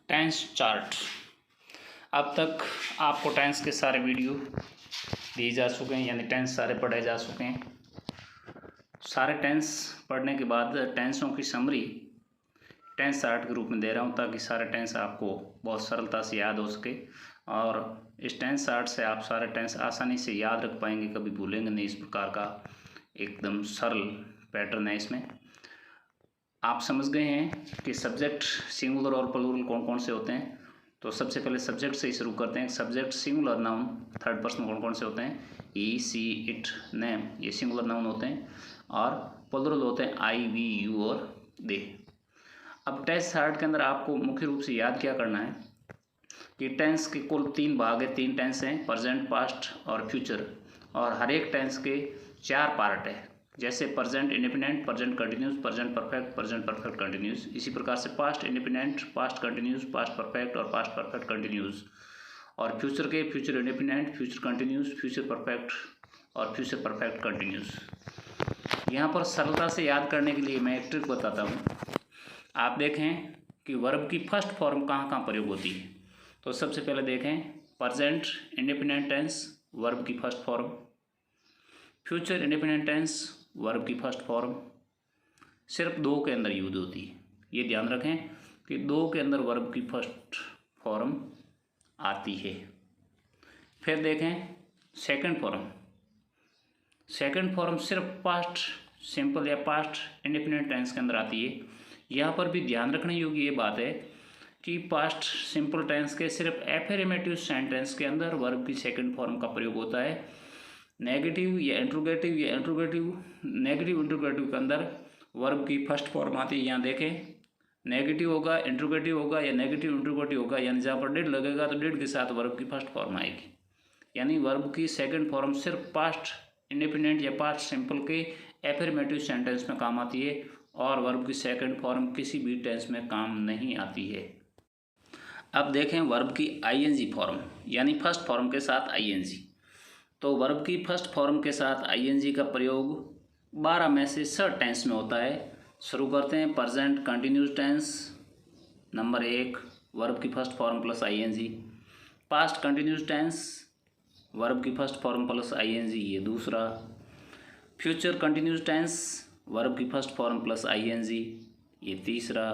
Tense chart. अब तक आपको टेंस के सारे वीडियो दिए जा चुके हैं, यानी टेंस सारे पढ़े जा चुके हैं। सारे टेंस पढ़ने के बाद टेंसों की समरी टेंस चार्ट के रूप में दे रहा हूँ, ताकि सारे टेंस आपको बहुत सरलता से याद हो सके। और इस टेंस चार्ट से आप सारे टेंस आसानी से याद रख पाएंगे, कभी भूलेंगे नहीं। इस प्रकार का एकदम सरल पैटर्न है इसमें। आप समझ गए हैं कि सब्जेक्ट सिंगुलर और प्लूरल कौन कौन से होते हैं। तो सबसे पहले सब्जेक्ट से ही शुरू करते हैं। Subject singular noun third person कौन कौन से होते हैं? ई, सी, इट, नेम, ये सिंगुलर नाउन होते हैं। और प्लूरल होते हैं आई, वी, यू और दे। अब टेंस चार्ट के अंदर आपको मुख्य रूप से याद क्या करना है कि टेंस के कुल 3 भाग है, 3 टेंस हैं, प्रेजेंट, पास्ट और फ्यूचर। और हर एक टेंस के 4 पार्ट है, जैसे present independent, present continuous, present perfect, present perfect continuous. इसी प्रकार से past independent, past continuous, past perfect और पास्ट परफेक्ट कंटिन्यूस। और फ्यूचर के future independent, future continuous, future perfect और फ्यूचर परफेक्ट कंटिन्यूस। यहाँ पर सरलता से याद करने के लिए मैं एक ट्रिक बताता हूँ। आप देखें कि वर्ब की फर्स्ट फॉर्म कहाँ कहाँ प्रयोग होती है। तो सबसे पहले देखें, प्रेजेंट इंडिपेंडेंट टेंस वर्ब की first form, future independent tense verb की फर्स्ट फॉर्म सिर्फ 2 के अंदर यूज होती है। ये ध्यान रखें कि 2 के अंदर वर्ब की फर्स्ट फॉर्म आती है। फिर देखें सेकंड फॉर्म। सेकंड फॉर्म सिर्फ पास्ट सिंपल या पास्ट इंडिपेंडेंट टेंस के अंदर आती है। यहाँ पर भी ध्यान रखने योग्य ये बात है कि पास्ट सिंपल टेंस के सिर्फ एफर्मेटिव सेंटेंस के अंदर वर्ब की सेकंड फॉर्म का प्रयोग होता है। नेगेटिव या इंट्रोगेटिव नेगेटिव इंट्रोगेटिव के अंदर वर्ब की फर्स्ट फॉर्म आती है। यहाँ देखें, नेगेटिव होगा, इंट्रोगेटिव होगा या नेगेटिव इंट्रोगेटिव होगा, यानी जहाँ पर डिड लगेगा तो डिड के साथ वर्ब की फर्स्ट फॉर्म आएगी। यानी वर्ब की सेकंड फॉर्म सिर्फ पास्ट इंडिपेंडेंट या पास्ट सिंपल के एफर्मेटिव सेंटेंस में काम आती है, और वर्ब की सेकंड फॉर्म किसी भी टेंस में काम नहीं आती है। अब देखें वर्ब की आईएनजी फॉर्म, यानी फर्स्ट फॉर्म के साथ आईएनजी। तो वर्ब की फर्स्ट फॉर्म के साथ आईएनजी का प्रयोग 12 में से 6 टेंस में होता है। शुरू करते हैं present continuous tense number 1, verb की first form plus ING. Past continuous tense verb की फर्स्ट फॉर्म प्लस आईएनजी, ये दूसरा। फ्यूचर कंटिन्यूस टेंस वर्ब की फर्स्ट फॉर्म प्लस आईएनजी, ये तीसरा।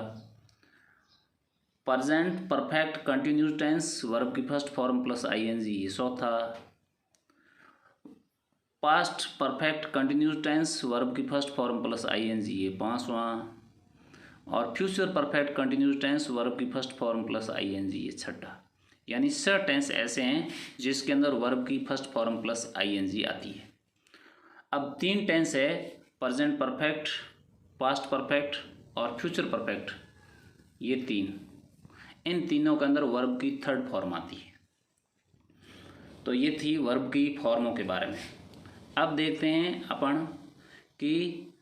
Present perfect continuous tense verb की फर्स्ट फॉर्म प्लस आईएनजी, ये चौथा। Past perfect continuous tense verb की फर्स्ट फॉर्म प्लस आईएनजी, ये 5वां। और future perfect continuous tense verb की फर्स्ट फॉर्म प्लस आईएनजी, ये 6ठा। यानी 6 टेंस ऐसे हैं जिसके अंदर वर्ब की फर्स्ट फॉर्म प्लस आईएनजी आती है। अब 3 टेंस है, प्रेजेंट परफेक्ट, पास्ट परफेक्ट और फ्यूचर परफेक्ट, ये 3। इन तीनों के अंदर वर्ब की थर्ड फॉर्म आती है। तो ये थी वर्ब की फॉर्मों के बारे में। अब देखते हैं अपन कि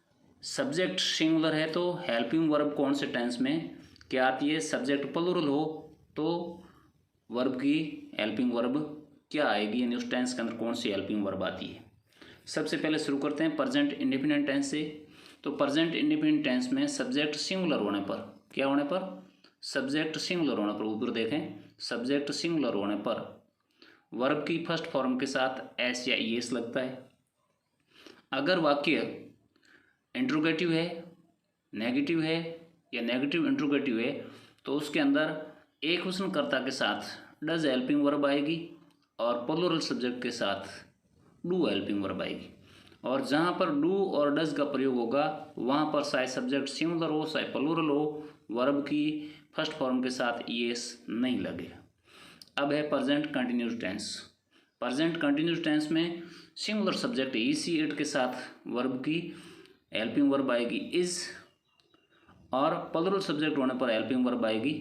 सब्जेक्ट सिंगुलर है तो हेल्पिंग वर्ब कौन से टेंस में क्या आती है। सब्जेक्ट प्लूरल हो तो वर्ब की हेल्पिंग वर्ब क्या आएगी, यानी उस टेंस के अंदर कौन सी हेल्पिंग वर्ब आती है। सबसे पहले शुरू करते हैं प्रेजेंट इंडिपेंडेंट टेंस से। तो प्रेजेंट इंडिपेंडेंट टेंस में सब्जेक्ट सिंगुलर होने पर, क्या होने पर? सब्जेक्ट सिंगुलर होने पर, ऊपर देखें, सब्जेक्ट सिंगुलर होने पर वर्ब की फर्स्ट फॉर्म के साथ एस या ईएस लगता है। अगर वाक्य इंट्रोगेटिव है, नेगेटिव है या नेगेटिव इंट्रोगेटिव है तो उसके अंदर एक क्वेश्चनकर्ता के साथ डज हेल्पिंग वर्ब आएगी और प्लूरल सब्जेक्ट के साथ डू हेल्पिंग वर्ब आएगी। और जहाँ पर डू और डज का प्रयोग होगा वहाँ पर चाहे सब्जेक्ट सिंगुलर हो चाहे प्लूरल हो, वर्ब की फर्स्ट फॉर्म के साथ ईएस नहीं लगेगा। अब है present continuous tense. Present continuous tense में singular subject he, she, it के साथ वर्ब की हेल्पिंग वर्ब आएगी इज, और प्लूरल सब्जेक्ट होने पर हेल्पिंग वर्ब आएगी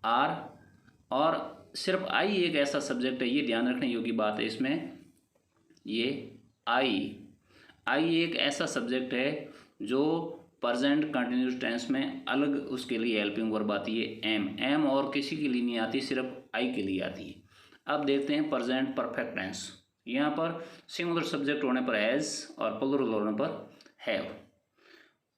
आर। और सिर्फ आई एक ऐसा सब्जेक्ट है, ये ध्यान रखने योग्य बात है इसमें, ये आई एक ऐसा सब्जेक्ट है जो प्रेजेंट कंटिन्यूस टेंस में अलग उसके लिए हेल्पिंग वर्ब आती है एम और किसी के लिए नहीं आती, सिर्फ आई के लिए आती है। अब देखते हैं प्रेजेंट परफेक्ट टेंस। यहाँ पर सिंगुलर सब्जेक्ट होने पर हैज़ और प्लूरल होने पर have.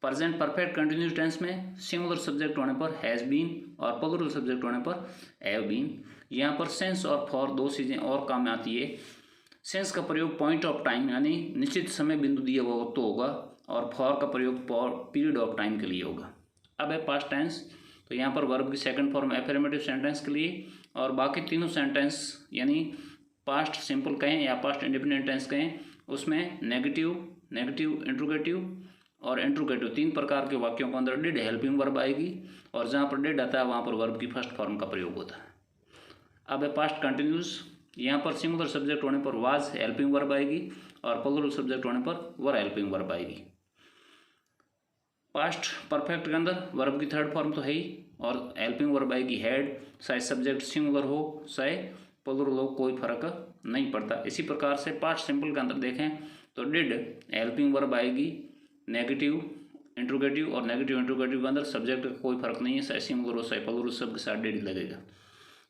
Present perfect continuous tense में सिंगुलर सब्जेक्ट होने पर हैज़ बीन और प्लूरल सब्जेक्ट होने पर हैव बीन। यहाँ पर सेंस और फॉर दो चीज़ें और काम में आती है। सेंस का प्रयोग पॉइंट ऑफ टाइम यानी निश्चित समय बिंदु दिया हुआ तो होगा, और फॉर का प्रयोग पीरियड ऑफ टाइम के लिए होगा। अब है पास्ट टेंस, तो यहाँ पर वर्ब की सेकंड फॉर्म एफर्मेटिव सेंटेंस के लिए, और बाकी तीनों सेंटेंस यानी पास्ट सिंपल कहें या पास्ट इंडिपेंडेंट टेंस कहें, उसमें नेगेटिव, इंट्रोगेटिव और इंट्रोगेटिव तीन प्रकार के वाक्यों के अंदर डिड हेल्पिंग वर्ब आएगी, और जहाँ पर डिड आता है वहाँ पर वर्ब की फर्स्ट फॉर्म का प्रयोग होता है। अब है पास्ट कंटिन्यूस, यहाँ पर सिंगुलर सब्जेक्ट होने पर वाज हेल्पिंग वर्ब आएगी और प्लूरल सब्जेक्ट होने पर वर हेल्पिंग वर्ब आएगी। पास्ट परफेक्ट के अंदर वर्ब की थर्ड फॉर्म तो है ही, और हेल्पिंग वर्ब आएगी हैड, चाहे सब्जेक्ट सिंगुलर हो चाहे प्लूरल हो, कोई फर्क नहीं पड़ता। इसी प्रकार से पास्ट सिंपल के अंदर देखें तो डिड हेल्पिंग वर्ब आएगी, नेगेटिव, इंट्रोगेटिव और नेगेटिव इंट्रोगेटिव के अंदर सब्जेक्ट का कोई फर्क नहीं है, चाहे सिंगुलर हो चाहे प्लूरल, सबके साथ डिड लगेगा।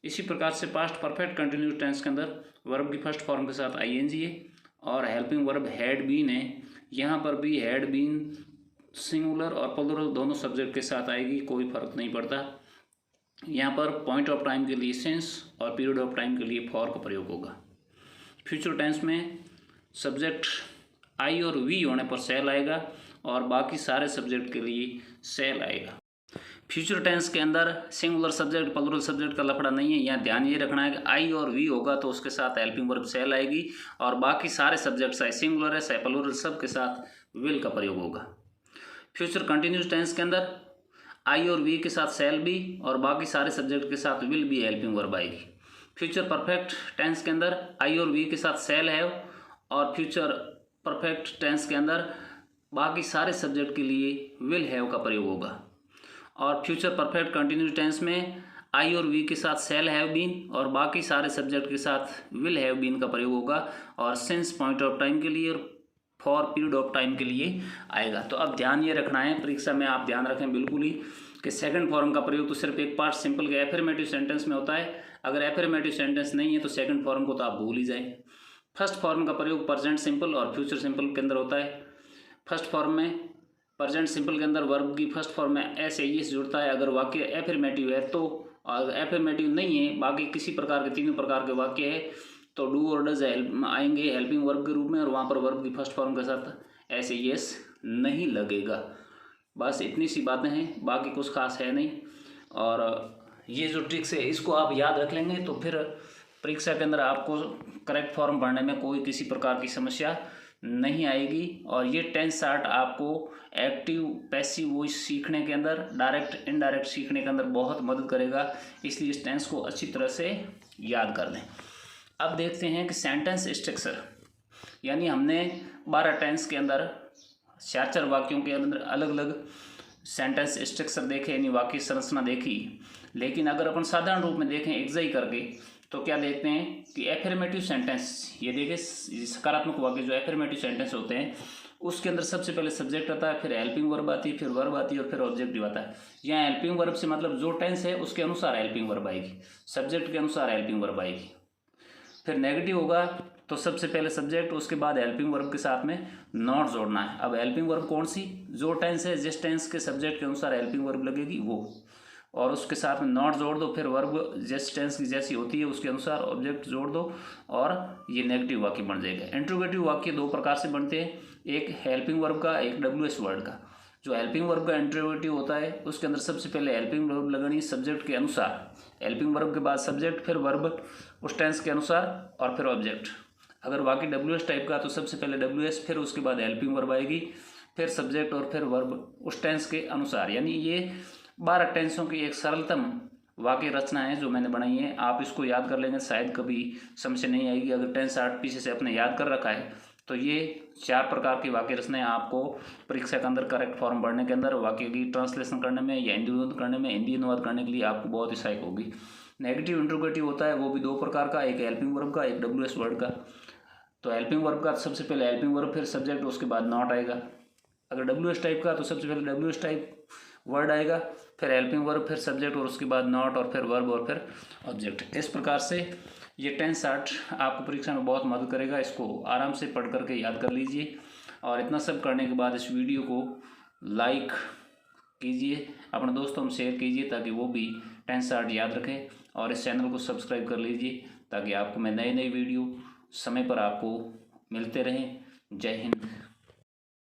इसी प्रकार से पास्ट परफेक्ट कंटिन्यूस टेंस के अंदर वर्ब की फर्स्ट फॉर्म के साथ आईएनजी है, और हेल्पिंग वर्ब हैड बीन है। यहाँ पर भी हैड बीन सिंगुलर और प्लूरल दोनों सब्जेक्ट के साथ आएगी, कोई फर्क नहीं पड़ता। यहाँ पर पॉइंट ऑफ टाइम के लिए सेंस और पीरियड ऑफ टाइम के लिए फॉर का प्रयोग होगा। फ्यूचर टेंस में सब्जेक्ट आई और वी होने पर सेल आएगा, और बाकी सारे सब्जेक्ट के लिए सेल आएगा। फ्यूचर टेंस के अंदर सिंगुलर सब्जेक्ट प्लूरल सब्जेक्ट का लफड़ा नहीं है। यहाँ ध्यान ये रखना है कि आई और वी होगा तो उसके साथ हेल्पिंग वर्ब सेल आएगी, और बाकी सारे सब्जेक्ट चाहे सिंगुलर है चाहे प्लूरल सब के साथ विल का प्रयोग होगा। फ्यूचर कंटिन्यूस टेंस के अंदर आई और वी के साथ सेल भी और बाकी सारे सब्जेक्ट के साथ विल भी हेल्पिंग वर्ब आएगी। फ्यूचर परफेक्ट टेंस के अंदर आई और वी के साथ सेल है, और फ्यूचर परफेक्ट टेंस के अंदर बाकी सारे सब्जेक्ट के लिए विल हैव का प्रयोग होगा। और फ्यूचर परफेक्ट कंटिन्यूस टेंस में आई और वी के साथ सेल हैव बीन और बाकी सारे सब्जेक्ट के साथ विल हैव बीन का प्रयोग होगा, और सिंस पॉइंट ऑफ टाइम के लिए और फॉर पीरियड ऑफ टाइम के लिए आएगा। तो अब ध्यान ये रखना है, परीक्षा में आप ध्यान रखें बिल्कुल ही कि सेकंड फॉर्म का प्रयोग तो सिर्फ एक पार्ट सिंपल के एफर्मेटिव सेंटेंस में होता है। अगर एफर्मेटिव सेंटेंस नहीं है तो सेकंड फॉर्म को तो आप भूल ही जाएं। फर्स्ट फॉर्म का प्रयोग प्रेजेंट सिंपल और फ्यूचर सिंपल के अंदर होता है। फर्स्ट फॉर्म में प्रेजेंट सिंपल के अंदर वर्ब की फर्स्ट फॉर्म में एस ए एस जुड़ता है अगर वाक्य एफर्मेटिव है तो, और एफर्मेटिव नहीं है बाकी किसी प्रकार के तीनों प्रकार के वाक्य है तो डू और डज आएंगे हेल्पिंग वर्ब के रूप में, और वहाँ पर वर्ब की फर्स्ट फॉर्म के साथ एस ए एस नहीं लगेगा। बस इतनी सी बातें हैं, बाकी कुछ खास है नहीं। और ये जो ट्रिक्स है इसको आप याद रख लेंगे तो फिर परीक्षा के अंदर आपको करेक्ट फॉर्म भरने में कोई किसी प्रकार की समस्या नहीं आएगी। और ये टेंस चार्ट आपको एक्टिव पैसिव वॉइस सीखने के अंदर, डायरेक्ट इनडायरेक्ट सीखने के अंदर बहुत मदद करेगा, इसलिए इस टेंस को अच्छी तरह से याद कर लें। अब देखते हैं कि सेंटेंस स्ट्रक्चर, यानी हमने 12 टेंस के अंदर 4 वाक्यों के अंदर अलग अलग सेंटेंस स्ट्रक्चर देखे, यानी वाक्य संरचना देखी। लेकिन अगर अपन साधारण रूप में देखें एग्जाई करके तो क्या देखते हैं कि एफर्मेटिव सेंटेंस, ये देखिए सकारात्मक वाक्य जो एफर्मेटिव सेंटेंस होते हैं उसके अंदर सबसे पहले सब्जेक्ट आता है, फिर हेल्पिंग वर्ब आती है, फिर वर्ब आती है और फिर ऑब्जेक्टिव आता है। यहाँ हेल्पिंग वर्ब से मतलब जो टेंस है उसके अनुसार हेल्पिंग वर्ब आएगी, सब्जेक्ट के अनुसार हेल्पिंग वर्ब आएगी। फिर नेगेटिव होगा तो सबसे पहले सब्जेक्ट, उसके बाद हेल्पिंग वर्ब के साथ में नॉट जोड़ना है। अब हेल्पिंग वर्ब कौन सी, जो टेंस है जिस टेंस के सब्जेक्ट के अनुसार हेल्पिंग वर्ब लगेगी वो, और उसके साथ में नॉट जोड़ दो। फिर वर्ब जिस टेंस की जैसी होती है उसके अनुसार ऑब्जेक्ट जोड़ दो और ये नेगेटिव वाक्य बन जाएगा। इंट्रोगेटिव वाक्य 2 प्रकार से बनते हैं, एक हेल्पिंग वर्ब का, एक WH वर्ड का। जो हेल्पिंग वर्ब का इंट्रोगेटिव होता है उसके अंदर सबसे पहले हेल्पिंग वर्ब लगानी सब्जेक्ट के अनुसार, हेल्पिंग वर्ब के बाद सब्जेक्ट, फिर वर्ब उस टेंस के अनुसार और फिर ऑब्जेक्ट। अगर वाक्य WH टाइप का तो सबसे पहले WH, फिर उसके बाद हेल्पिंग वर्ब आएगी, फिर सब्जेक्ट और फिर वर्ब उस टेंस के अनुसार। यानी ये 12 टेंसों की एक सरलतम वाक्य रचना है जो मैंने बनाई है। आप इसको याद कर लेंगे, शायद कभी समस्या नहीं आएगी। अगर टेंस चार्ट पीछे से अपने याद कर रखा है तो ये 4 प्रकार की वाक्य रचनाएं आपको परीक्षा के अंदर करेक्ट फॉर्म भरने के अंदर, वाक्य की ट्रांसलेशन करने में या हिंदी अनुवाद करने में, हिंदी अनुवाद करने के लिए आपको बहुत ही सहायक होगी। नेगेटिव इंट्रोगेटिव होता है वो भी 2 प्रकार का, एक हेल्पिंग वर्ब का, एक WH वर्ड का। तो हेल्पिंग वर्ब का सबसे पहले हेल्पिंग वर्ब, फिर सब्जेक्ट, उसके बाद नॉट आएगा। अगर WH टाइप का तो सबसे पहले WH टाइप, वर्ड आएगा, फिर हेल्पिंग वर्ब, फिर सब्जेक्ट और उसके बाद नॉट और फिर वर्ब और फिर ऑब्जेक्ट। इस प्रकार से ये टेंस आर्ट आपको परीक्षा में बहुत मदद करेगा। इसको आराम से पढ़ करके याद कर लीजिए और इतना सब करने के बाद इस वीडियो को लाइक कीजिए, अपने दोस्तों में शेयर कीजिए ताकि वो भी टेंस आर्ट याद रखें, और इस चैनल को सब्सक्राइब कर लीजिए ताकि आपको मैं नई वीडियो समय पर आपको मिलते रहें। जय हिंद।